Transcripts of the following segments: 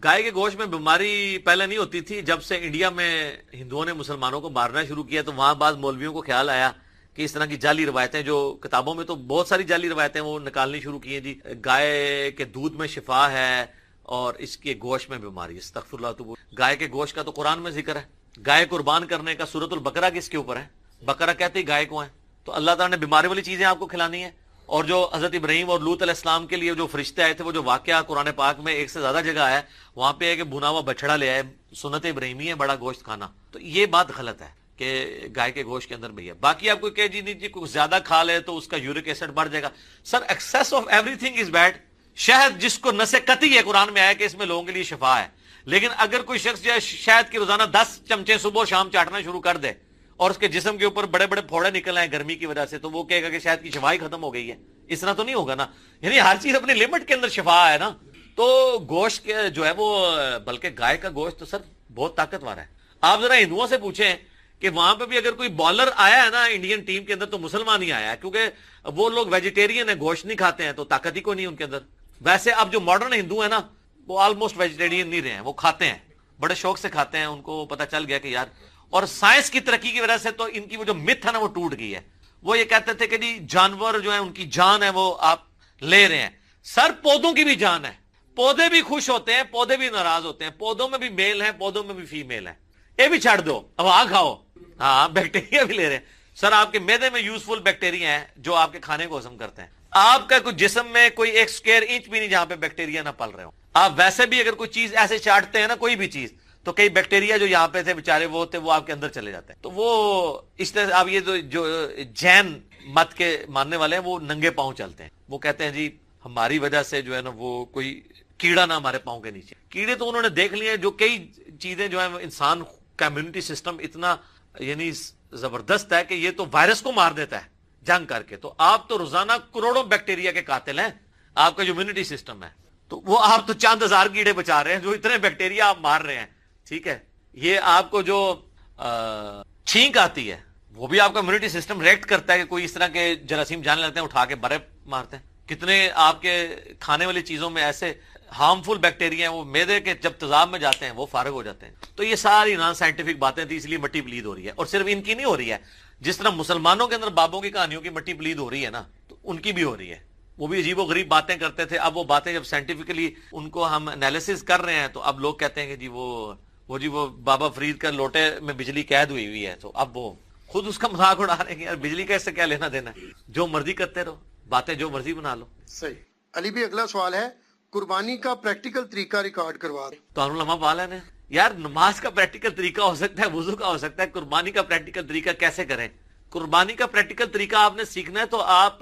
گائے کے گوشت میں بیماری پہلے نہیں ہوتی تھی. جب سے انڈیا میں ہندوؤں نے مسلمانوں کو مارنا شروع کیا تو وہاں بعض مولویوں کو خیال آیا کہ اس طرح کی جعلی روایتیں, جو کتابوں میں تو بہت ساری جعلی روایتیں وہ نکالنی شروع کی ہیں. جی گائے کے دودھ میں شفا ہے اور اس کے گوشت میں بیماری. استغفر اللہ. تو گائے کے گوشت کا تو قرآن میں ذکر ہے. گائے قربان کرنے کا سورۃ البقرہ کس کے اوپر ہے؟ بقرہ کہتے ہی گائے کو ہے. تو اللہ تعالیٰ نے بیماری والی چیزیں آپ کو کھلانی ہیں. اور جو حضرت ابراہیم اور لوط علیہ السلام کے لیے جو فرشتے آئے تھے, وہ جو واقعہ قرآن پاک میں ایک سے زیادہ جگہ ہے, وہاں پہ ہے کہ بھنا ہوا بچڑا لے آئے. سنت ابراہیمی ہے بڑا گوشت کھانا. تو یہ بات غلط ہے کہ گائے کے گوشت کے اندر بھی ہے. باقی آپ کو کہ جی نہیں جی کوئی زیادہ کھا لے تو اس کا یورک ایسڈ بڑھ جائے گا. Sir excess of everything is bad. شہد جس کو نس قطعی ہے قرآن میں آیا کہ اس میں لوگوں کے لیے شفا ہے, لیکن اگر کوئی شخص جو ہے شہد کی روزانہ 10 چمچے صبح و شام چاٹنا شروع کر دے اور اس کے جسم کے اوپر بڑے بڑے پھوڑے نکل آئے گرمی کی وجہ سے, تو وہ کہے گا کہ شہد کی شفا ہی ختم ہو گئی ہے. اس طرح تو نہیں ہوگا نا. یعنی ہر چیز اپنی لمٹ کے اندر شفا ہے نا. تو گوشت کے جو ہے وہ, بلکہ گائے کا گوشت تو سر بہت طاقتور ہے. آپ ذرا ہندوؤں سے پوچھیں کہ وہاں پہ بھی اگر کوئی بالر آیا ہے نا انڈین ٹیم کے اندر تو مسلمان ہی آیا ہے, کیونکہ وہ لوگ ویجیٹیرین ہیں, گوشت نہیں کھاتے ہیں, تو طاقت ہی کوئی نہیں ان کے اندر. ویسے اب جو ماڈرن ہندو ہیں نا وہ آلموسٹ ویجیٹیرین نہیں رہے ہیں, وہ کھاتے ہیں, بڑے شوق سے کھاتے ہیں. ان کو پتہ چل گیا کہ یار, اور سائنس کی ترقی کی وجہ سے تو ان کی وہ جو متھ ہے نا وہ ٹوٹ گئی ہے. وہ یہ کہتے تھے کہ جی جانور جو ہیں ان کی جان ہے وہ آپ لے رہے ہیں. سر پودوں کی بھی جان ہے, پودے بھی خوش ہوتے ہیں, پودے بھی ناراض ہوتے ہیں, پودوں میں بھی میل ہے, پودوں میں بھی فیمیل ہے. یہ بھی چھڑ دو, اب آ کھاؤ. ہاں بیکٹیریا بھی لے رہے ہیں. سر آپ کے معدے میں یوزفل بیکٹیریا ہیں جو آپ کے کھانے کو ہضم کرتے ہیں. آپ کا کوئی جسم میں کوئی 1 اسکوائر انچ بھی نہیں جہاں پہ بیکٹیریا نہ پل رہے ہو. آپ ویسے بھی اگر کوئی چیز ایسے چاٹتے ہیں نا, کوئی بھی چیز, تو کئی بیکٹیریا جو یہاں پہ تھے بیچارے وہ تھے, وہ آپ کے اندر چلے جاتے ہیں. تو وہ اس طرح آپ یہ جو جین مت کے ماننے والے ہیں وہ ننگے پاؤں چلتے ہیں. وہ کہتے ہیں جی ہماری وجہ سے جو ہے نا وہ کوئی کیڑا نہ ہمارے پاؤں کے نیچے. کیڑے تو انہوں نے دیکھ لیے, جو کئی چیزیں جو ہیں انسان کا امیونٹی سسٹم اتنا یعنی زبردست ہے کہ یہ تو وائرس کو مار دیتا ہے جنگ کر کے. تو آپ تو روزانہ کروڑوں بیکٹیریا کے قاتل ہیں. آپ کا جو امیونٹی سسٹم ہے تو وہ آپ تو چند ہزار کیڑے بچا رہے ہیں, جو اتنے بیکٹیریا آپ مار رہے ہیں. ٹھیک ہے, یہ آپ کو جو چھینک آتی ہے وہ بھی آپ کا امیونٹی سسٹم ریئیکٹ کرتا ہے کہ کوئی اس طرح کے جراثیم جانے لگتے ہیں, اٹھا کے برے مارتے ہیں. کتنے آپ کے کھانے والی چیزوں میں ایسے ہارمفل بیکٹیریا ہیں, وہ معدے کے جب تیزاب میں جاتے ہیں وہ فارغ ہو جاتے ہیں. تو یہ ساری نان سائنٹیفک باتیں تھی, اس لیے مٹی پلید ہو رہی ہے. اور صرف ان کی نہیں ہو رہی ہے, جس طرح مسلمانوں کے اندر بابوں کی کہانیوں کی مٹی پلید ہو رہی ہے نا, تو ان کی بھی ہو رہی ہے. وہ بھی عجیب و غریب باتیں کرتے تھے. اب وہ باتیں جب سائنٹیفکلی ان کو ہم انالیسس کر رہے ہیں تو اب لوگ کہتے ہیں کہ جی وہ بابا فرید کا لوٹے میں بجلی قید ہوئی ہے. تو اب وہ خود اس کا مذاق اڑا رہے ہیں کہ یار بجلی کا اس سے کیا لینا دینا ہے, جو مرضی کرتے رہو, باتیں جو مرضی بنا لو. صحیح. علی بھی اگلا سوال ہے, قربانی کا پریکٹیکل طریقہ ریکارڈ کروا دیں. تو علماء پال ہیں یار, نماز کا پریکٹیکل طریقہ ہو سکتا ہے, وضو کا ہو سکتا ہے, قربانی کا پریکٹیکل طریقہ کیسے کریں؟ قربانی کا پریکٹیکل طریقہ آپ نے سیکھنا ہے تو آپ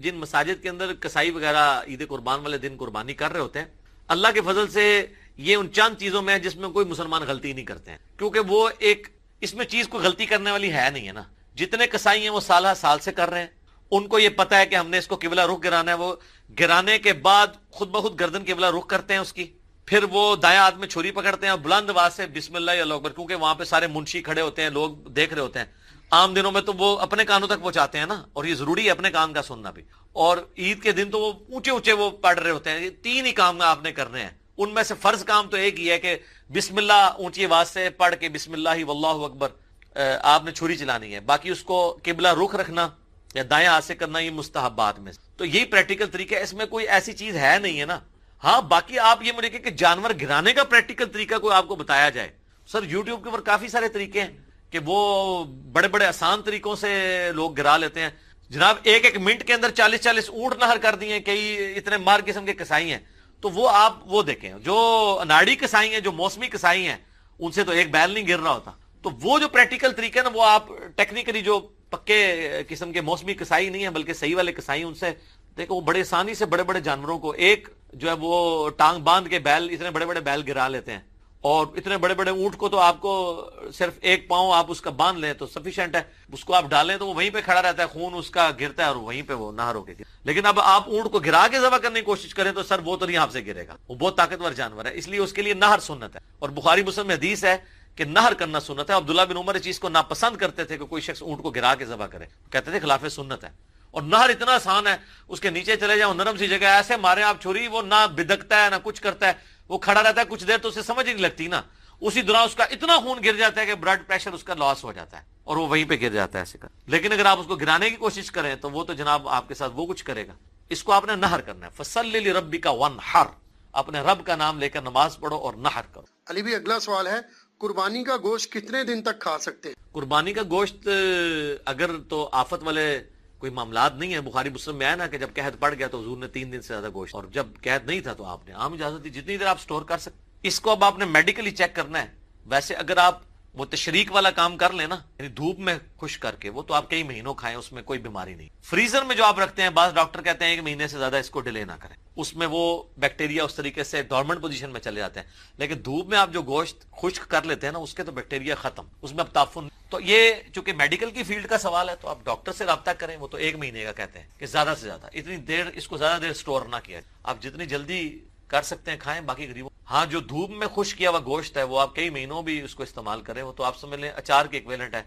جن مساجد کے اندر کسائی وغیرہ عید قربان والے دن قربانی کر رہے ہوتے ہیں, اللہ کے فضل سے یہ ان چند چیزوں میں ہے جس میں کوئی مسلمان غلطی نہیں کرتے ہیں, کیونکہ وہ ایک اس میں چیز کوئی غلطی کرنے والی ہے نہیں ہے نا. جتنے کسائی ہیں وہ سالہ سال سے کر رہے ہیں, ان کو یہ پتا ہے کہ ہم نے اس کو قبلہ رخ گرانا ہے. وہ گرانے کے بعد خود بخود گردن قبلہ رخ کرتے ہیں اس کی, پھر وہ دائیں ہاتھ میں چھری پکڑتے ہیں اور بلند آواز سے بسم اللہ اللہ اکبر, کیونکہ وہاں پہ سارے منشی کھڑے ہوتے ہیں, لوگ دیکھ رہے ہوتے ہیں. عام دنوں میں تو وہ اپنے کانوں تک پہنچاتے ہیں نا, اور یہ ضروری ہے اپنے کان کا سننا بھی. اور عید کے دن تو وہ اونچے اونچے وہ پڑھ رہے ہوتے ہیں. یہ 3 ہی کام آپ نے کرنے ہیں, ان میں سے فرض کام تو ایک ہی ہے کہ بسم اللہ اونچی آواز سے پڑھ کے بسم اللہ واللہ اکبر آپ نے چھری چلانی ہے. باقی اس کو قبلہ رخ رکھنا یا دائیں ہاتھ سے کرنا یہ مستحبات میں. تو یہی پریکٹیکل طریقہ ہے, اس میں کوئی ایسی چیز ہے نہیں ہے نا. ہاں باقی آپ یہ مجھے کہ جانور گرانے کا پریکٹیکل طریقہ کوئی آپ کو بتایا جائے. سر یوٹیوب کے اوپر کافی سارے طریقے ہیں کہ وہ بڑے بڑے آسان طریقوں سے لوگ گرا لیتے ہیں. جناب 1 منٹ کے اندر 40 اونٹ نہر کر دیے, کئی اتنے مار قسم کے کسائی ہیں. تو وہ آپ وہ دیکھیں, جو اناڑی کسائی ہیں, جو موسمی کسائی ہیں, ان سے تو ایک بیل نہیں گر رہا ہوتا. تو وہ جو پریکٹیکل طریقہ ہے نا, وہ آپ ٹیکنیکلی جو پکے قسم کے موسمی کسائی نہیں ہیں بلکہ صحیح والے کسائی, ان سے دیکھو وہ بڑے آسانی سے بڑے بڑے جانوروں کو ایک جو ہے وہ ٹانگ باندھ کے بیل, اتنے بڑے بڑے بیل گرا لیتے ہیں. اور اتنے بڑے بڑے اونٹ کو تو آپ کو صرف 1 پاؤں آپ اس کا باندھ لیں تو سفیشینٹ ہے. اس کو آپ ڈالیں تو وہ وہیں پہ کھڑا رہتا ہے, خون اس کا گرتا ہے اور وہیں پہ وہ نہر ہو کے. لیکن اب آپ اونٹ کو گرا کے ذبح کرنے کی کوشش کریں تو سر وہ تو نہیں آپ سے گرے گا, وہ بہت طاقتور جانور ہے, اس لیے اس کے لیے نہر سنت ہے. اور بخاری مسلم میں حدیث ہے کہ نہر کرنا سنت ہے. عبداللہ بن عمر اس چیز کو ناپسند کرتے تھے کہ کوئی شخص اونٹ کو گرا کے ذبح کرے, کہتے تھے خلاف سنت ہے. اور نہر اتنا آسان ہے, اس کے نیچے چلے جاؤ, نرم سی جگہ, ایسے مارے آپ چھری, وہ نہ بدکتا ہے نہ کچھ کرتا ہے, وہ کھڑا رہتا ہے کچھ دیر تو اسے سمجھ ہی نہیں لگتی نا, اسی دوران اس کا اتنا خون گر جاتا ہے کہ بلڈ پریشر اس کا لاس ہو جاتا ہے اور وہ وہیں پہ گر جاتا ہے ایسے کا. لیکن اگر آپ اس کو گرانے کی کوشش کریں تو وہ تو جناب آپ کے ساتھ وہ کچھ کرے گا. اس کو آپ نے نہر کرنا ہے, فصلی لربک وانحر, اپنے رب کا نام لے کر نماز پڑھو اور نہر کرو. علی بھی اگلا سوال ہے, قربانی کا گوشت کتنے دن تک کھا سکتے ہیں؟ قربانی کا گوشت اگر تو آفت والے کوئی معاملات نہیں ہے, بخاری مسلم میں آیا نا کہ جب قحط پڑ گیا تو حضور نے 3 دن سے زیادہ گوشت, اور جب قحط نہیں تھا تو آپ نے عام اجازت دی جتنی دیر آپ سٹور کر سکتے. اس کو اب آپ نے میڈیکلی چیک کرنا ہے. ویسے اگر آپ وہ تشریق والا کام کر لیں نا, یعنی دھوپ میں خشک کر کے, وہ تو آپ کئی مہینوں کھائیں, اس میں کوئی بیماری نہیں. فریزر میں جو آپ رکھتے ہیں, بعض ڈاکٹر کہتے ہیں 1 مہینے سے زیادہ اس کو ڈیلے نہ کریں, اس میں وہ بیکٹیریا اس طریقے سے ڈورمنٹ پوزیشن میں چلے جاتے ہیں. لیکن دھوپ میں آپ جو گوشت خشک کر لیتے ہیں نا, اس کے تو بیکٹیریا ختم, اس میں اب تعفن. تو یہ چونکہ میڈیکل کی فیلڈ کا سوال ہے تو آپ ڈاکٹر سے رابطہ کریں, وہ تو 1 مہینے کا کہتے ہیں کہ زیادہ سے زیادہ اتنی دیر اس کو زیادہ دیر سٹور نہ کیا. آپ جتنی جلدی کر سکتے ہیں کھائیں, باقی غریبوں. ہاں جو دھوپ میں خشک کیا ہوا گوشت ہے وہ آپ کئی مہینوں بھی اس کو استعمال کریں, وہ تو آپ سمجھ لیں اچار کے ایکویلنٹ ہے.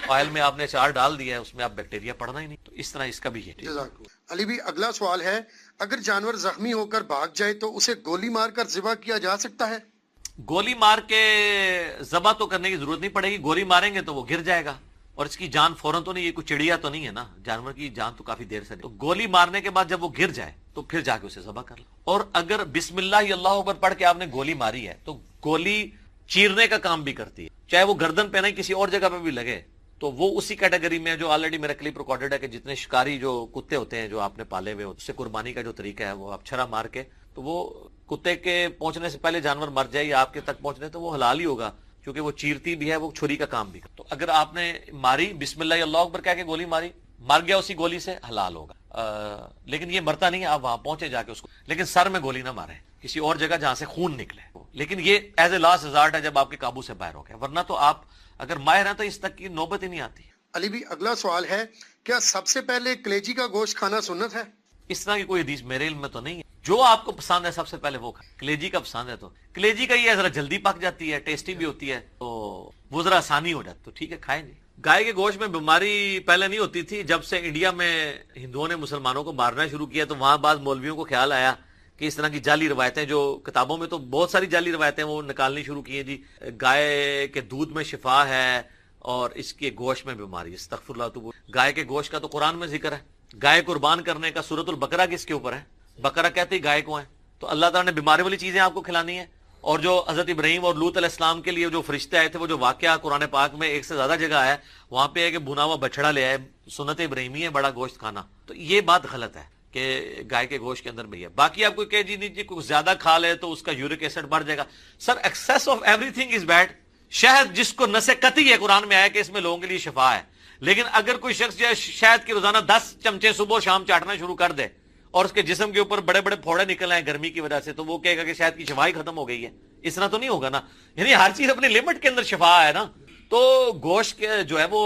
آئل میں آپ نے اچار ڈال دیا ہے, اس میں آپ بیکٹیریا پڑنا ہی نہیں. تو اس طرح اس کا بھی ہے. جزاک اللہ. علی بھی اگلا سوال ہے, اگر جانور زخمی ہو کر بھاگ جائے تو اسے گولی مار کر ذبح کیا جا سکتا ہے؟ گولی مار کے ذبح تو کرنے کی ضرورت نہیں پڑے گی. گولی ماریں گے تو وہ گر جائے گا, اور اس کی جان فوراً تو نہیں, یہ کوئی چڑیا تو نہیں ہے نا, جانور کی جان تو کافی دیر سے نہیں. تو گولی مارنے کے بعد جب وہ گر جائے تو پھر جا کے اسے ذبح کر لیں. اور اگر بسم اللہ اللہ اکبر پڑھ کے آپ نے گولی ماری ہے تو گولی چیرنے کا کام بھی کرتی ہے, چاہے وہ گردن پہ نہیں کسی اور جگہ پہ بھی لگے تو وہ اسی کیٹیگری میں جو آلریڈی میرا کلپ ریکارڈڈ ہے کہ جتنے شکاری جو کتے ہوتے ہیں جو آپ نے پالے ہوئے, اس سے قربانی کا جو طریقہ ہے وہ آپ چھرا مار کے, تو وہ کتے کے پہنچنے سے پہلے جانور مر جائے یا آپ کے تک پہنچنے تو وہ حلال ہی ہوگا, کیونکہ وہ چیرتی بھی ہے, وہ چھری کا کام بھی. تو اگر آپ نے ماری بسم اللہ اللہ اکبر کہہ کے گولی ماری, مر گیا اسی گولی سے, حلال ہوگا. لیکن یہ مرتا نہیں ہے, آپ وہاں پہنچے جا کے اس کو, لیکن سر میں گولی نہ مارے, کسی اور جگہ جہاں سے خون نکلے. لیکن یہ ایز اے لاسٹ ریزارٹ ہے جب آپ کے قابو سے باہر ہو گیا, ورنہ تو آپ اگر ماہر ہیں تو اس تک کی نوبت ہی نہیں آتی. علی بھی اگلا سوال ہے, کیا سب سے پہلے کلیجی کا گوشت کھانا سنت ہے؟ اس طرح کی کوئی حدیث میرے علم میں تو نہیں ہے. جو آپ کو پسند ہے سب سے پہلے وہ کھائیں. کلیجی کا پسند ہے تو کلیجی کا یہ ذرا جلدی پک جاتی ہے, ٹیسٹی بھی ہوتی ہے, تو وہ ذرا آسانی ہو جاتی, تو ٹھیک ہے کھائیں جی. گائے کے گوشت میں بیماری پہلے نہیں ہوتی تھی, جب سے انڈیا میں ہندوؤں نے مسلمانوں کو مارنا شروع کیا تو وہاں بعض مولویوں کو خیال آیا کہ اس طرح کی جعلی روایتیں, جو کتابوں میں تو بہت ساری جعلی روایتیں وہ نکالنی شروع کی ہیں جی, گائے کے دودھ میں شفا ہے اور اس کے گوشت میں بیماری. استغفر اللہ. تو گائے کے گوشت کا تو قرآن میں ذکر ہے, گائے قربان کرنے کا سورۃ البقرہ کس کے اوپر ہے, بقرہ کہتے ہی گائے کو ہے. تو اللہ تعالیٰ نے بیماری والی چیزیں آپ کو کھلانی ہے. اور جو حضرت ابراہیم اور لوط علیہ السلام کے لیے جو فرشتے آئے تھے, وہ جو واقعہ قرآن پاک میں 1 سے زیادہ جگہ ہے, وہاں پہ ہے کہ بھنا ہوا بچڑا لے آئے, سنت ابراہیمی ہے بڑا گوشت کھانا. تو یہ بات غلط ہے کہ گائے کے گوشت کے اندر بھی ہے. باقی آپ کو کہ جی نہیں جی کوئی زیادہ کھا لے تو اس کا یورک ایسڈ بڑھ جائے گا. Sir excess of everything is bad. شہد جس کو نسے قطعی ہے قرآن میں آیا کہ اس میں لوگوں کے لیے شفا ہے, لیکن اگر کوئی شخص جو ہے شہد کی روزانہ 10 چمچے صبح شام چاٹنا شروع کر دے اور اس کے جسم کے اوپر بڑے بڑے پھوڑے نکل آئے گرمی کی وجہ سے, تو وہ کہے گا کہ شہد کی شفا ہی ختم ہو گئی ہے. اس طرح تو نہیں ہوگا نا, یعنی ہر چیز اپنی لمٹ کے اندر شفا ہے نا. تو گوشت کے جو ہے وہ,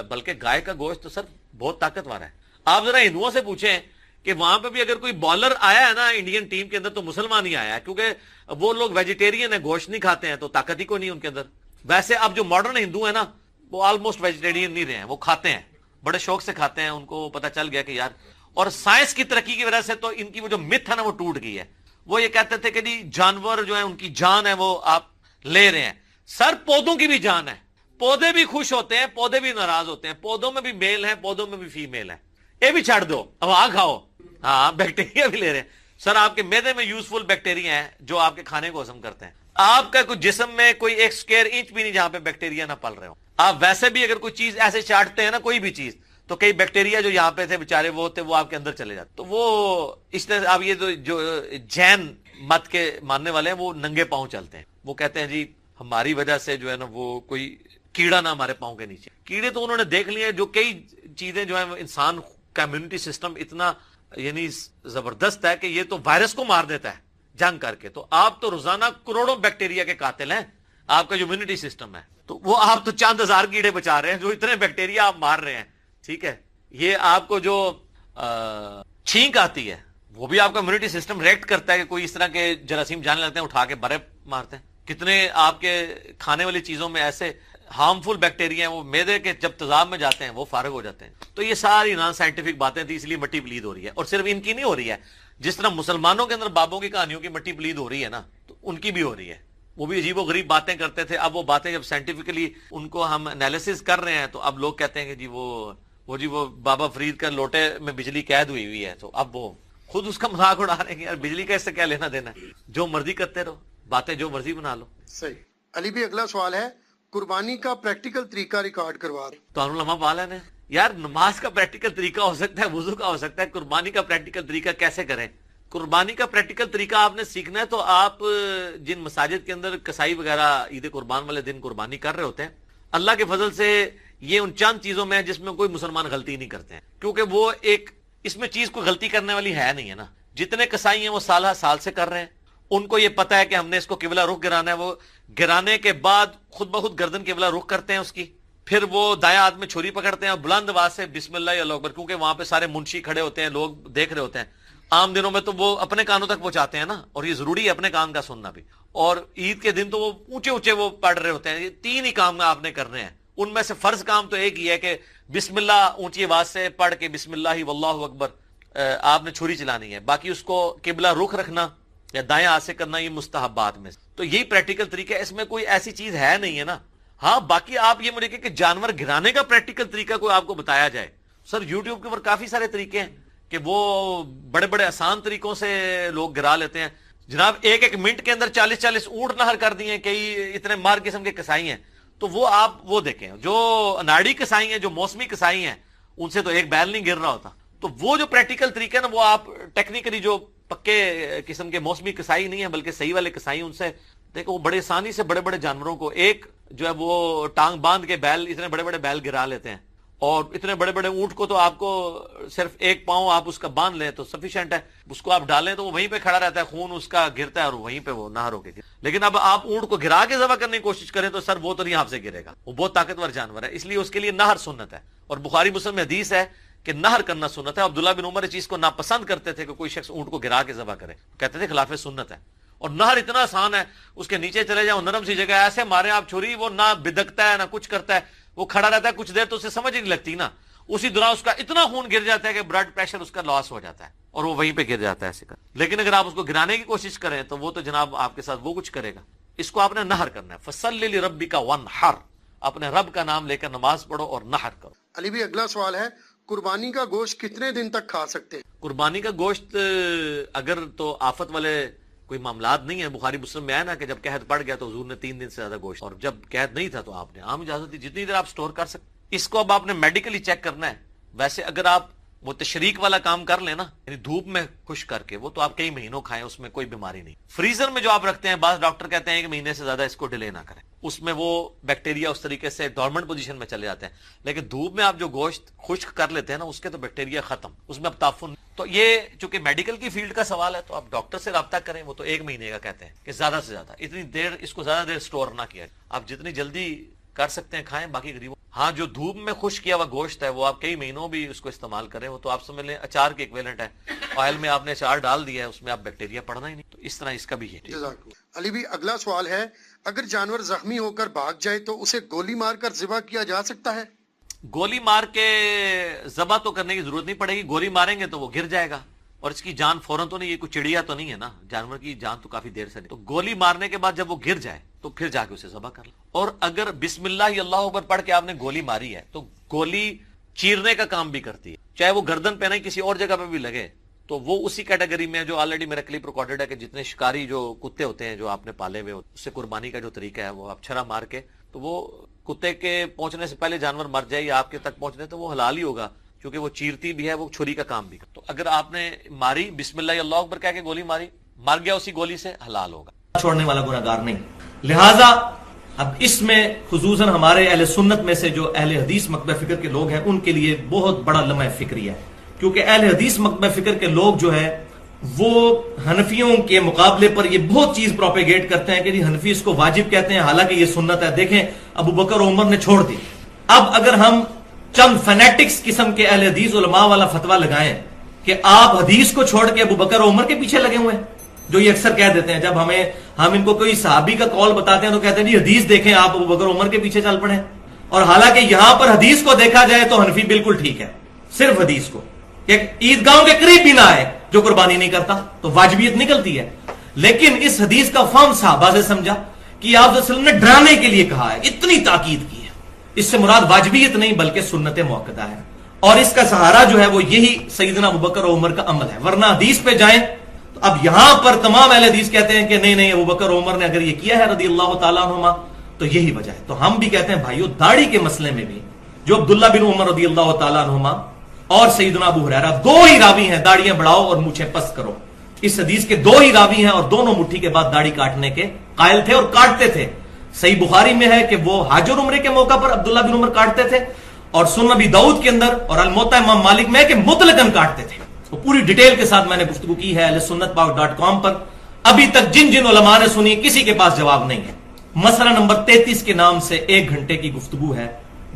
بلکہ گائے کا گوشت تو سر بہت طاقتور ہے. آپ ذرا ہندوؤں سے پوچھیں کہ وہاں پہ بھی اگر کوئی بالر آیا ہے نا انڈین ٹیم کے اندر تو مسلمان ہی آیا ہے, کیونکہ وہ لوگ ویجیٹیرین ہیں, گوشت نہیں کھاتے ہیں, تو طاقت ہی کو نہیں ان کے اندر. ویسے اب جو ماڈرن ہندو ہیں نا وہ آلموسٹ ویجیٹیرین نہیں رہے ہیں, وہ کھاتے ہیں, بڑے شوق سے کھاتے ہیں. ان کو پتہ چل گیا کہ یار, اور سائنس کی ترقی کی وجہ سے تو ان کی وہ جو متھ ہے نا وہ ٹوٹ گئی ہے. وہ یہ کہتے تھے کہ جی جانور جو ہیں ان کی جان ہے وہ آپ لے رہے ہیں. سر پودوں کی بھی جان ہے, پودے بھی خوش ہوتے ہیں, پودے بھی ناراض ہوتے ہیں, پودوں میں بھی میل ہیں, پودوں میں بھی فیمیل ہیں. یہ بھی چھڑ دو, اب آ کھاؤ. ہاں بیکٹیریا بھی لے رہے ہیں. سر آپ کے معدے میں یوزفل بیکٹیریا ہیں جو آپ کے کھانے کو ہضم کرتے ہیں. آپ کا کوئی جسم میں کوئی 1 اسکوائر انچ بھی نہیں جہاں پہ بیکٹیریا نہ پل رہے ہو. آپ ویسے بھی اگر کوئی چیز ایسے چاٹتے ہیں نا, کوئی بھی چیز, تو کئی بیکٹیریا جو یہاں پہ تھے بےچارے وہ تھے, وہ آپ کے اندر چلے جاتے. تو وہ اس طرح آپ یہ جو جین مت کے ماننے والے ہیں وہ ننگے پاؤں چلتے ہیں. وہ کہتے ہیں جی ہماری وجہ سے جو ہے نا وہ کوئی کیڑا نہ ہمارے پاؤں کے نیچے. کیڑے تو انہوں نے دیکھ لیے, جو کئی چیزیں جو ہیں انسان کا امیونٹی سسٹم اتنا یعنی زبردست ہے کہ یہ تو وائرس کو مار دیتا ہے جنگ کر کے. تو آپ تو روزانہ کروڑوں بیکٹیریا کے قاتل ہیں. آپ کا جو امیونٹی سسٹم ہے تو وہ آپ تو چند ہزار کیڑے بچا رہے ہیں جو اتنے بیکٹیریا آپ مار رہے ہیں. ٹھیک ہے, یہ آپ کو جو چھینک آتی ہے وہ بھی آپ کا امیونٹی سسٹم ریئیکٹ کرتا ہے کہ کوئی اس طرح کے جراثیم جانے لگتے ہیں, اٹھا کے برے مارتے ہیں. کتنے آپ کے کھانے والی چیزوں میں ایسے ہارمفل بیکٹیریا ہیں, وہ معدے کے جب تیزاب میں جاتے ہیں وہ فارغ ہو جاتے ہیں. تو یہ ساری نان سائنٹیفک باتیں تھی, اس لیے مٹی پلید ہو رہی ہے. اور صرف ان کی نہیں ہو رہی ہے, جس طرح مسلمانوں کے اندر بابوں کی کہانیوں کی مٹی پلید ہو رہی ہے نا, تو ان کی بھی ہو رہی ہے. وہ بھی عجیب و غریب باتیں کرتے تھے. اب وہ باتیں جب سائنٹیفکلی ان کو ہم انالیسس کر رہے ہیں تو اب لوگ کہتے ہیں کہ جی وہ بابا فرید کا لوٹے میں بجلی قید ہوئی ہے. تو اب وہ خود اس کا مذاق اڑا رہے ہیں کہ یار بجلی کا اس سے کیا لینا دینا ہے, جو مرضی کرتے رہو, باتیں جو مرضی بنا لو. صحیح. علی بھی اگلا سوال ہے, قربانی کا پریکٹیکل طریقہ ریکارڈ کروا دیں. تو علماء والا نے یار نماز کا پریکٹیکل طریقہ ہو سکتا ہے, وضو کا ہو سکتا ہے, قربانی کا پریکٹیکل طریقہ کیسے کریں؟ قربانی کا پریکٹیکل طریقہ آپ نے سیکھنا ہے تو آپ جن مساجد کے اندر کسائی وغیرہ عید قربان والے دن قربانی کر رہے ہوتے ہیں, اللہ کے فضل سے یہ ان چند چیزوں میں ہے جس میں کوئی مسلمان غلطی نہیں کرتے ہیں, کیونکہ وہ ایک اس میں چیز کوئی غلطی کرنے والی ہے نہیں ہے نا. جتنے کسائی ہیں وہ سال سے کر رہے ہیں, ان کو یہ پتا ہے کہ ہم نے اس کو قبلہ رخ گرانا ہے. وہ گرانے کے بعد خود بخود گردن قبلہ رخ کرتے ہیں اس کی, پھر وہ دایاں ہاتھ میں چھری پکڑتے ہیں اور بلند آواز سے بسم اللہ اللہ اکبر, کیونکہ وہاں پہ سارے منشی کھڑے ہوتے ہیں, لوگ دیکھ رہے ہوتے ہیں. عام دنوں میں تو وہ اپنے کانوں تک پہنچاتے ہیں نا, اور یہ ضروری ہے اپنے کان کا سننا بھی. اور عید کے دن تو وہ اونچے وہ پڑھ رہے ہوتے ہیں. یہ 3 ہی کام آپ نے کرنے ہیں, ان میں سے فرض کام تو ایک ہی ہے کہ بسم اللہ اونچی آواز سے پڑھ کے بسم اللہ واللہ اکبر آپ نے چھری چلانی ہے. باقی اس کو قبلہ رخ رکھنا یا دائیں ہاتھ سے کرنا یہ مستحبات میں. تو یہی پریکٹیکل طریقہ ہے, اس میں کوئی ایسی چیز ہے نہیں ہے نا. ہاں باقی آپ یہ مجھے کہ جانور گرانے کا پریکٹیکل طریقہ کوئی آپ کو بتایا جائے. سر یوٹیوب کے اوپر کافی سارے طریقے ہیں کہ وہ بڑے بڑے آسان طریقوں سے لوگ گرا لیتے ہیں. جناب 1 منٹ کے اندر 40 اونٹ نہر کر دیے, کئی اتنے مار قسم کے کسائی ہیں. تو وہ آپ وہ دیکھیں, جو اناڑی کسائی ہیں, جو موسمی کسائی ہیں, ان سے تو ایک بیل نہیں گر رہا ہوتا. تو وہ جو پریکٹیکل طریقہ ہے نا, وہ آپ ٹیکنیکلی جو پکے قسم کے موسمی کسائی نہیں ہیں بلکہ صحیح والے کسائی, ان سے دیکھو وہ بڑے آسانی سے بڑے بڑے جانوروں کو ایک جو ہے وہ ٹانگ باندھ کے بیل, اتنے بڑے بڑے بیل گرا لیتے ہیں. اور اتنے بڑے بڑے اونٹ کو تو آپ کو صرف 1 پاؤں آپ اس کا باندھ لیں تو سفیشینٹ ہے. اس کو آپ ڈالیں تو وہ وہیں پہ کھڑا رہتا ہے, خون اس کا گرتا ہے اور وہیں پہ وہ نہر ہو کے. لیکن اب آپ اونٹ کو گرا کے ذبح کرنے کی کوشش کریں تو سر وہ تو نہیں آپ سے گرے گا, وہ بہت طاقتور جانور ہے, اس لیے اس کے لیے نہر سنت ہے. اور بخاری مسلم میں حدیث ہے کہ نہر کرنا سنت ہے. عبداللہ بن عمر اس چیز کو ناپسند کرتے تھے کہ کوئی شخص اونٹ کو گرا کے ذبح کرے, کہتے تھے خلاف سنت ہے. اور نہر اتنا آسان ہے, اس کے نیچے چلے جاؤ, نرم سی جگہ, ایسے مارے آپ چھری, وہ نہ بدکتا ہے نہ کچھ کرتا ہے, وہ کھڑا رہتا ہے کچھ دیر تو اسے سمجھ ہی نہیں لگتی نا. اسی دوران اس کا اتنا خون گر جاتا ہے کہ بلڈ پریشر اس کا لاس ہو جاتا ہے اور وہ وہیں پہ گر جاتا ہے ایسے کر. لیکن اگر آپ اس کو گرانے کی کوشش کریں تو وہ تو جناب آپ کے ساتھ وہ کچھ کرے گا. اس کو آپ نے نہر کرنا ہے. فصلی لربک وانحر, اپنے رب کا نام لے کر نماز پڑھو اور نہر کرو. علی بھی اگلا سوال ہے, قربانی کا گوشت کتنے دن تک کھا سکتے ہیں؟ قربانی کا گوشت اگر تو آفت والے کوئی معاملات نہیں ہے, بخاری مسلم میں ہے نا کہ جب قحط پڑ گیا تو حضور نے 3 دن سے زیادہ گوشت, اور جب قحط نہیں تھا تو آپ نے عام اجازت دی جتنی دیر آپ سٹور کر سکتے. اس کو اب آپ نے میڈیکلی چیک کرنا ہے. ویسے اگر آپ وہ تشریق والا کام کر لیں نا, یعنی دھوپ میں خشک کر کے, وہ تو آپ کئی مہینوں کھائیں, اس میں کوئی بیماری نہیں. فریزر میں جو آپ رکھتے ہیں, بعض ڈاکٹر کہتے ہیں کہ مہینے سے زیادہ اس کو ڈیلے نہ کریں, اس میں وہ بیکٹیریا اس طریقے سے ڈورمنٹ پوزیشن میں چلے جاتے ہیں. لیکن دھوپ میں آپ جو گوشت خشک کر لیتے ہیں نا, اس کے تو بیکٹیریا ختم, اس میں اب تعفن. تو یہ چونکہ میڈیکل کی فیلڈ کا سوال ہے تو آپ ڈاکٹر سے رابطہ کریں, وہ تو 1 مہینے کا کہتے ہیں کہ زیادہ سے زیادہ اتنی دیر اس کو زیادہ دیر سٹور نہ کیا. آپ جتنی جلدی کر سکتے ہیں کھائیں, باقی غریبوں. ہاں جو دھوپ میں خشک کیا ہوا گوشت ہے وہ آپ کئی مہینوں بھی اس کو استعمال کریں, وہ تو آپ سمجھ لیں اچار کے ایکویلنٹ ہے. آئل میں آپ نے اچار ڈال دیا ہے, اس میں آپ بیکٹیریا پڑنا ہی نہیں. تو اس طرح اس کا بھی ہے. علی بھی اگلا سوال ہے, اگر جانور زخمی ہو کر بھاگ جائے تو اسے گولی مار کر ذبح کیا جا سکتا ہے؟ گولی مار کے ذبح تو کرنے کی ضرورت نہیں پڑے گی. گولی ماریں گے تو وہ گر جائے گا, اور اس کی جان فوراً تو نہیں, یہ کوئی چڑیا تو نہیں ہے نا, جانور کی جان تو کافی دیر سے نہیں. تو گولی مارنے کے بعد جب وہ گر جائے تو پھر جا کے اسے ذبح کر لیں. اور اگر بسم اللہ اللہ اکبر پڑھ کے آپ نے گولی ماری ہے تو گولی چیرنے کا کام بھی کرتی ہے, چاہے وہ گردن پہ نہیں کسی اور جگہ پہ بھی لگے. تو وہ اسی کیٹیگری میں جو آلریڈی میرا کلپ ریکارڈڈ ہے کہ جتنے شکاری جو کتے ہوتے ہیں جو آپ نے پالے ہوئے, اس سے قربانی کا جو طریقہ ہے وہ آپ چھرا مار کے, تو وہ کتے کے پہنچنے سے پہلے جانور مر جائے یا آپ کے تک پہنچنے تو وہ حلال ہی ہوگا, کیونکہ وہ چیرتی بھی ہے, وہ چھری کا کام بھی. تو اگر آپ نے ماری بسم اللہ اللہ اکبر کہہ کے گولی ماری, مر گیا اسی گولی سے, حلال ہوگا. چھوڑنے والا گناہگار نہیں. لہذا اب اس میں خصوصاً ہمارے اہل سنت میں سے جو اہل حدیث مکتبہ فکر کے لوگ ہیں ان کے لیے بہت بڑا لمحہ فکری ہے, کیونکہ اہل حدیث مکتبہ فکر کے لوگ جو ہے وہ حنفیوں کے مقابلے پر یہ بہت چیز پروپیگیٹ کرتے ہیں کہ جی حنفی اس کو واجب کہتے ہیں, حالانکہ یہ سنت ہے. دیکھیں ابو بکر و عمر نے چھوڑ دی. اب اگر ہم چند فینیٹکس قسم کے اہل حدیث علماء والا فتویٰ لگائیں کہ آپ حدیث کو چھوڑ کے ابو بکر و عمر کے پیچھے لگے ہوئے ہیں, جو یہ اکثر کہہ دیتے ہیں جب ہم ان کو کوئی صحابی کا قول بتاتے ہیں تو کہتے ہیں جی حدیث دیکھیں, آپ ابو بکر و عمر کے پیچھے چل پڑے. اور حالانکہ یہاں پر حدیث کو دیکھا جائے تو حنفی بالکل ٹھیک ہے, صرف حدیث کو کہ عیدگاہوں کے قریب بھی نہ آئے جو قربانی نہیں کرتا, تو واجبیت نکلتی ہے. لیکن اس حدیث کا فہم صحابہ سے سمجھا کہ آپ صلی اللہ علیہ وسلم نے ڈرانے کے لیے کہا ہے، اتنی تاکید کی ہے. اس سے مراد واجبیت نہیں بلکہ سنت موقدہ ہے، اور اس کا سہارا جو ہے وہ یہی سیدنا ابوبکر اور عمر کا عمل ہے. ورنہ حدیث پہ جائیں تو اب یہاں پر تمام اہل حدیث کہتے ہیں کہ نہیں ابوبکر اور عمر نے اگر یہ کیا ہے رضی اللہ تعالیٰ عنہما تو یہی وجہ ہے. تو ہم بھی کہتے ہیں بھائیو داڑھی کے مسئلے میں بھی جو عبداللہ بن عمر رضی اللہ تعالیٰ عنہما اور سیدنا ابو ہریرہ دو ہی راوی ہیں داڑیاں بڑھاؤ اور مونچھیں پست کرو. اس حدیث کے دو ہی راوی ہیں اور دونوں مٹھی کے بعد داڑھی کاٹنے کے قائل تھے اور کاٹتے تھے. صحیح بخاری میں ہے کہ وہ حج اور عمرے کے موقع پر عبداللہ بن عمر کاٹتے تھے، اور سنن ابی داؤد کے اندر اور الموطا امام مالک میں ہے کہ مطلقاً کاٹتے تھے. وہ پوری ڈیٹیل کے ساتھ میں نے گفتگو کی ہے اہل سنت پاک.com پر. ابھی تک جن جن علماء نے سنی کسی کے پاس جواب نہیں ہے. مسئلہ نمبر 33 کے نام سے 1 گھنٹے کی گفتگو ہے،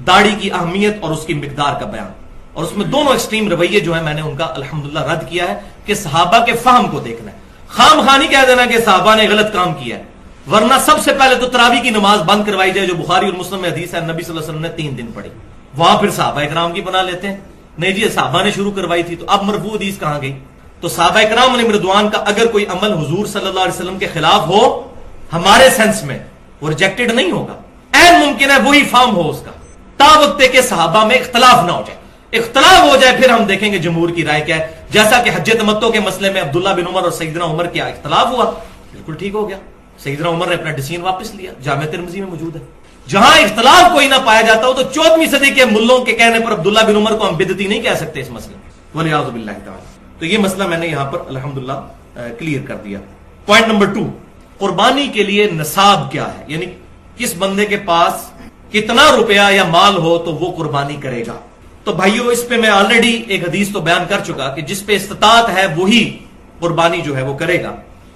داڑھی کی اہمیت اور اس کی مقدار کا بیان، اور اس میں دونوں ایکسٹریم رویے جو ہیں میں نے ان کا الحمدللہ رد کیا ہے کہ صحابہ کے فہم کو دیکھنا ہے. خام خانی کہہ دینا کہ صحابہ نے غلط کام کیا ہے، ورنہ سب سے پہلے تو تراویح کی نماز بند کروائی جائے جو بخاری اور مسلم میں حدیث ہے نبی صلی اللہ علیہ وسلم نے 3 دن پڑھی. وہاں پھر صحابہ اکرام کی بنا لیتے ہیں نہیں جی صحابہ نے شروع کروائی تھی، تو اب مرفوع حدیث کہاں گئی؟ تو صحابہ اکرام علیہم رضوان کا اگر کوئی عمل حضور صلی اللہ علیہ وسلم کے خلاف ہو ہمارے سینس میں وہ ریجیکٹڈ نہیں ہوگا. این ممکن ہے وہی فارم ہو اس کا، تا وقت کہ صحابہ میں اختلاف نہ ہو جائے. اختلاف ہو جائے پھر ہم دیکھیں گے جمہور کی رائے کیا ہے. جیسا کہ حج تمتع کے مسئلے میں عبداللہ بن عمر اور سیدنا عمر کیا اختلاف ہوا، بالکل ٹھیک ہو گیا. سیدنا عمر نے اپنا ڈیسیژن واپس لیا، جامع ترمذی میں موجود ہے. جہاں اختلاف کوئی نہ پایا جاتا ہو تو 14ویں صدی کے ملوں کے کہنے پر عبداللہ بن عمر کو ہم بدعتی نہیں کہہ سکتے اس مسئلے میں، والعیاذ باللہ تعالی. تو یہ مسئلہ میں نے یہاں پر الحمدللہ کلیئر کر دیا. پوائنٹ نمبر 2، قربانی کے لیے نصاب کیا ہے، یعنی کس بندے کے پاس کتنا روپیہ یا مال ہو تو وہ قربانی کرے گا. تو بھائیو اس پہ میں آلریڈی ایک حدیث تو بیان کر چکا کہ جس پہ استطاعت ہے وہی قربانی جو ہے وہ کرے گا.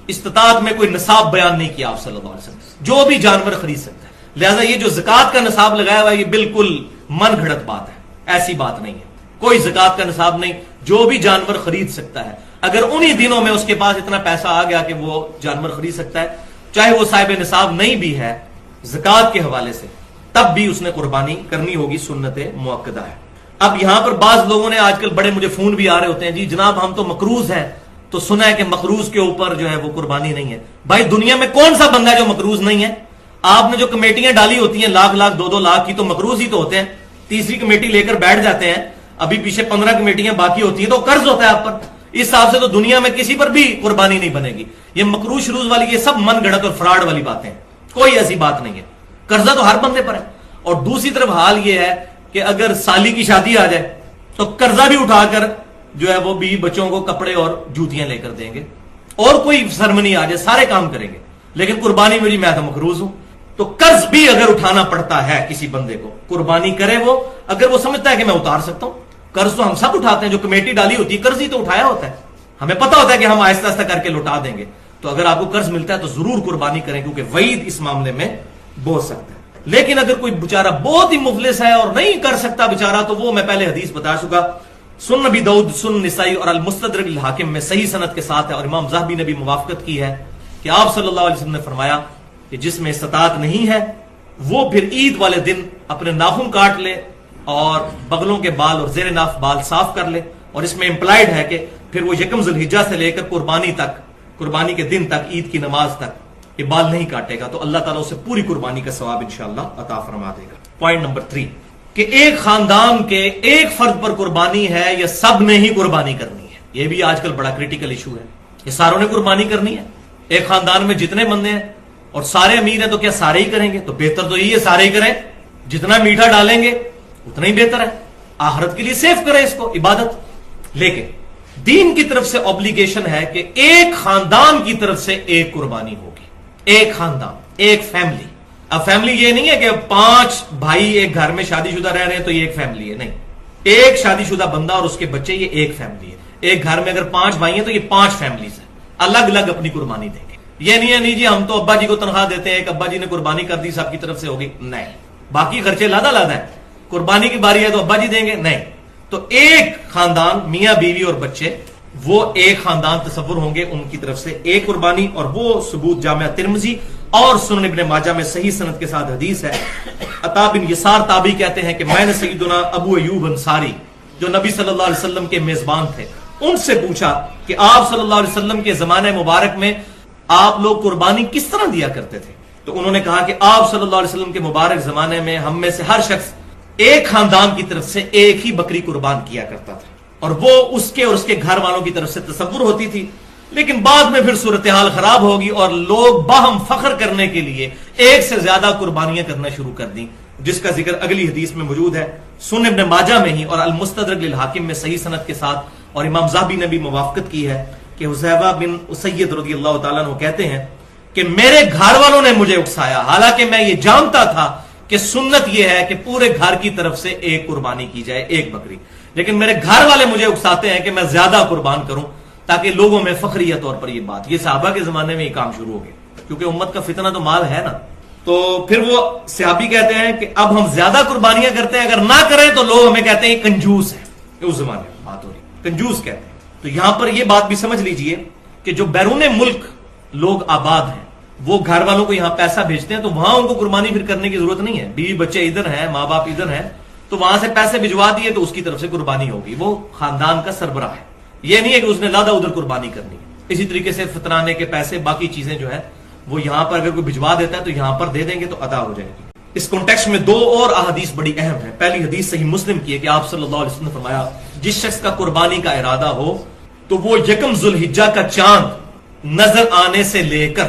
استطاعت میں کوئی نصاب بیان نہیں کیا آپ صلی اللہ علیہ وسلم، جو بھی جانور خرید سکتا ہے. لہذا یہ جو زکوٰۃ کا نصاب لگایا ہوا ہے یہ بالکل من گھڑت بات ہے، ایسی بات نہیں ہے. کوئی زکوٰۃ کا نصاب نہیں، جو بھی جانور خرید سکتا ہے اگر انہی دنوں میں اس کے پاس اتنا پیسہ آ گیا کہ وہ جانور خرید سکتا ہے، چاہے وہ صاحب نصاب نہیں بھی ہے زکوٰۃ کے حوالے سے، تب بھی اس نے قربانی کرنی ہوگی، سنت موقدہ ہے. اب یہاں پر بعض لوگوں نے آج کل بڑے مجھے فون بھی آ رہے ہوتے ہیں جی جناب ہم تو مقروض ہیں، تو سنا ہے کہ مقروض کے اوپر جو ہے وہ قربانی نہیں ہے. بھائی دنیا میں کون سا بندہ ہے جو مقروض نہیں ہے؟ آپ نے جو کمیٹیاں ڈالی ہوتی ہیں لاکھ 2-2 لاکھ کی، تو مقروض ہی تو ہوتے ہیں. تیسری کمیٹی لے کر بیٹھ جاتے ہیں، ابھی پیچھے 15 کمیٹیاں باقی ہوتی ہیں، تو قرض ہوتا ہے آپ پر. اس حساب سے تو دنیا میں کسی پر بھی قربانی نہیں بنے گی. یہ مقروض شروع والی یہ سب من گھڑت اور فراڈ والی باتیں ہیں، کوئی ایسی بات نہیں ہے. قرضہ تو ہر بندے پر ہے. اور دوسری طرف حال یہ ہے کہ اگر سالی کی شادی آ جائے تو قرضہ بھی اٹھا کر جو ہے وہ بیوی بچوں کو کپڑے اور جوتیاں لے کر دیں گے، اور کوئی سرمنی آ جائے سارے کام کریں گے، لیکن قربانی میں جی میں تو مقروض ہوں. تو قرض بھی اگر اٹھانا پڑتا ہے کسی بندے کو، قربانی کرے وہ اگر وہ سمجھتا ہے کہ میں اتار سکتا ہوں. قرض تو ہم سب اٹھاتے ہیں، جو کمیٹی ڈالی ہوتی ہے قرض ہی تو اٹھایا ہوتا ہے، ہمیں پتا ہوتا ہے کہ ہم آہستہ آہستہ کر کے لوٹا دیں گے. تو اگر آپ کو قرض ملتا ہے تو ضرور قربانی کریں، کیونکہ وعید اس معاملے میں بہت سخت ہے. لیکن اگر کوئی بیچارہ بہت ہی مفلس ہے اور نہیں کر سکتا بیچارہ، تو وہ میں پہلے حدیث بتا چکا، سنن ابی داؤد، سنن نسائی اور المستدرک الحاکم میں صحیح سند کے ساتھ ہے، اور امام ذہبی نے بھی موافقت کی ہے کہ آپ صلی اللہ علیہ وسلم نے فرمایا کہ جس میں استطاعت نہیں ہے وہ پھر عید والے دن اپنے ناخن کاٹ لے اور بغلوں کے بال اور زیر ناف بال صاف کر لے. اور اس میں امپلائڈ ہے کہ پھر وہ یکم ذی الحجہ سے لے کر قربانی تک، قربانی کے دن تک، عید کی نماز تک یہ بال نہیں کاٹے گا، تو اللہ تعالیٰ اسے پوری قربانی کا ثواب انشاءاللہ عطا فرما دے گا. پوائنٹ نمبر 3 کہ ایک خاندان کے ایک فرد پر قربانی ہے یا سب نے ہی قربانی کرنی ہے. یہ بھی آج کل بڑا کریٹیکل ایشو ہے. یہ ساروں نے قربانی کرنی ہے؟ ایک خاندان میں جتنے بندے ہیں اور سارے امیر ہیں تو کیا سارے ہی کریں گے؟ تو بہتر تو یہی ہے سارے ہی کریں، جتنا میٹھا ڈالیں گے اتنا ہی بہتر ہے، آخرت کے لیے سیف کریں اس کو، عبادت. لیکن دین کی طرف سے obligation ہے کہ ایک خاندان کی طرف سے ایک قربانی ہوگی. ایک خاندان، ایک فیملی. اب فیملی یہ نہیں ہے کہ 5 بھائی ایک گھر میں شادی شدہ رہ رہے ہیں تو یہ ایک فیملی ہے، نہیں. ایک شادی شدہ بندہ اور اس کے بچے، یہ ایک فیملی ہے. ایک گھر میں اگر 5 بھائی ہیں تو یہ 5 فیملیز ہیں، الگ الگ اپنی قربانی دیں گے. یہ نہیں ہے نہیں جی ہم تو ابا جی کو تنخواہ دیتے ہیں، ایک ابا جی نے قربانی کر دی سب کی طرف سے ہوگی، نہیں. باقی خرچے لادا لادا ہے، قربانی کی باری ہے تو ابا جی دیں گے، نہیں. تو ایک خاندان، میاں بیوی اور بچے، وہ ایک خاندان تصور ہوں گے، ان کی طرف سے ایک قربانی. اور وہ ثبوت جامع ترمذی اور سنن ابن ماجہ میں صحیح سند کے ساتھ حدیث ہے. عطا بن یسار تابعی کہتے ہیں کہ میں نے سیدنا ابو ایوب انصاری جو نبی صلی اللہ علیہ وسلم کے میزبان تھے ان سے پوچھا کہ آپ صلی اللہ علیہ وسلم کے زمانے مبارک میں آپ لوگ قربانی کس طرح دیا کرتے تھے؟ تو انہوں نے کہا کہ آپ صلی اللہ علیہ وسلم کے مبارک زمانے میں ہم میں سے ہر شخص ایک خاندان کی طرف سے ایک ہی بکری قربان کیا کرتا تھا، اور وہ اس کے اور اس کے گھر والوں کی طرف سے تصور ہوتی تھی، لیکن بعد میں پھر صورتحال خراب ہوگی اور لوگ باہم فخر کرنے کے لیے ایک سے زیادہ قربانیاں کرنا شروع کر دیں، جس کا ذکر اگلی حدیث میں موجود ہے سنن ابن ماجہ میں ہی اور المستدرک للحاکم میں صحیح سند کے ساتھ، اور امام ذہبی نے بھی موافقت کی ہے کہ حذیفہ بن اسید رضی اللہ تعالیٰ عنہ کہتے ہیں کہ میرے گھر والوں نے مجھے اکسایا، حالانکہ میں یہ جانتا تھا کہ سنت یہ ہے کہ پورے گھر کی طرف سے ایک قربانی کی جائے، ایک بکری، لیکن میرے گھر والے مجھے اکساتے ہیں کہ میں زیادہ قربان کروں تاکہ لوگوں میں فخریہ طور پر یہ بات، یہ صحابہ کے زمانے میں یہ کام شروع ہو گیا، کیونکہ امت کا فتنہ تو مال ہے نا۔ تو پھر وہ صحابی کہتے ہیں کہ اب ہم زیادہ قربانیاں کرتے ہیں، اگر نہ کریں تو لوگ ہمیں کہتے ہیں یہ کنجوس ہے، اس زمانے میں بات ہو رہی، کنجوس کہتے ہیں۔ تو یہاں پر یہ بات بھی سمجھ لیجئے کہ جو بیرون ملک لوگ آباد ہیں وہ گھر والوں کو یہاں پیسہ بھیجتے ہیں، تو وہاں ان کو قربانی پھر کرنے کی ضرورت نہیں ہے، بیوی بچے ادھر ہیں، ماں باپ ادھر ہیں، تو وہاں سے پیسے بھجوا دیے تو اس کی طرف سے قربانی ہوگی، وہ خاندان کا سربراہ ہے، یہ نہیں ہے کہ اس نے لادہ ادھر قربانی کرنی ہے۔ اسی طریقے سے فطرانے کے پیسے، باقی چیزیں جو ہے وہ یہاں پر اگر کوئی بھجوا دیتا ہے تو یہاں پر دے دیں گے تو ادا ہو جائے گی۔ اس کانٹیکسٹ میں دو اور احادیث بڑی اہم ہیں۔ پہلی حدیث صحیح مسلم کی ہے کہ آپ صلی اللہ علیہ وسلم نے فرمایا جس شخص کا قربانی کا ارادہ ہو تو وہ یکم ذوالحجہ کا چاند نظر آنے سے لے کر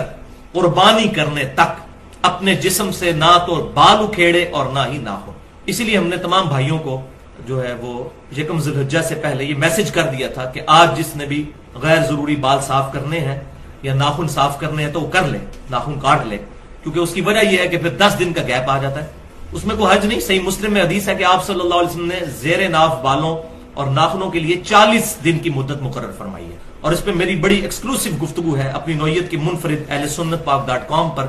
قربانی کرنے تک اپنے جسم سے نہ تو بال اکھیڑے اور نہ ہی ناخن۔ اسی لیے ہم نے تمام بھائیوں کو جو ہے وہ یکم ذوالحجہ سے پہلے یہ میسج کر دیا تھا کہ آج جس نے بھی غیر ضروری بال صاف کرنے ہیں یا ناخن صاف کرنے ہیں تو وہ کر لے، ناخن کاٹ لے، کیونکہ اس کی وجہ یہ ہے کہ پھر 10 دن کا گیپ آ جاتا ہے، اس میں کوئی حرج نہیں۔ صحیح مسلم میں حدیث ہے کہ آپ صلی اللہ علیہ وسلم نے زیر ناف بالوں اور ناخنوں کے لیے 40 دن کی مدت مقرر فرمائی ہے، اور اس پہ میری بڑی ایکسکلوسیو گفتگو ہے اپنی نوعیت کی منفرد اہل سنت پاک.com پر،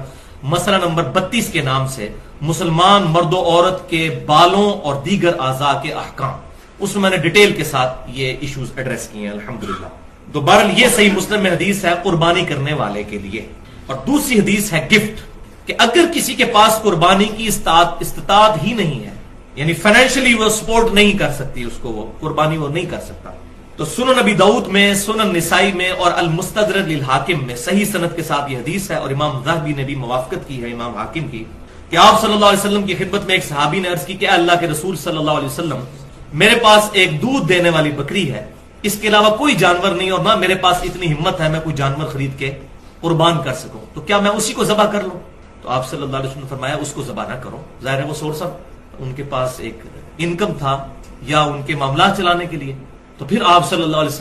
مسئلہ نمبر 32 کے نام سے مسلمان مرد و عورت کے بالوں اور دیگر اعضاء کے احکام، اس میں نے ڈیٹیل کے ساتھ یہ ایشوز ایڈریس کیے ہیں الحمدللہ۔ تو بہرحال یہ صحیح مسلم میں حدیث ہے قربانی کرنے والے کے لیے۔ اور دوسری حدیث ہے گفٹ، کہ اگر کسی کے پاس قربانی کی استطاعت ہی نہیں ہے، یعنی فائنینشلی وہ سپورٹ نہیں کر سکتی اس کو، وہ قربانی وہ نہیں کر سکتا، تو سنن ابی داؤد میں، سنن نسائی میں اور المستدرک للحاکم میں صحیح سند کے ساتھ یہ حدیث ہے، اور امام ذہبی نے بھی موافقت کی ہے امام حاکم کی، کہ آپ صلی اللہ علیہ وسلم کی خدمت میں ایک صحابی نے عرض کی کہ اے اللہ کے رسول صلی اللہ علیہ وسلم، میرے پاس ایک دودھ دینے والی بکری ہے، اس کے علاوہ کوئی جانور نہیں، اور نہ میرے پاس اتنی ہمت ہے میں کوئی جانور خرید کے قربان کر سکوں، تو کیا میں اسی کو ذبح کر لوں؟ تو آپ صلی اللہ علیہ وسلم نے فرمایا اس کو ذبح نہ کرو، ظاہر ہے وہ سورس آف ان کے پاس ایک انکم تھا یا ان کے معاملات چلانے کے لیے، تو پھر آپ صلی اللہ علیہ وسلم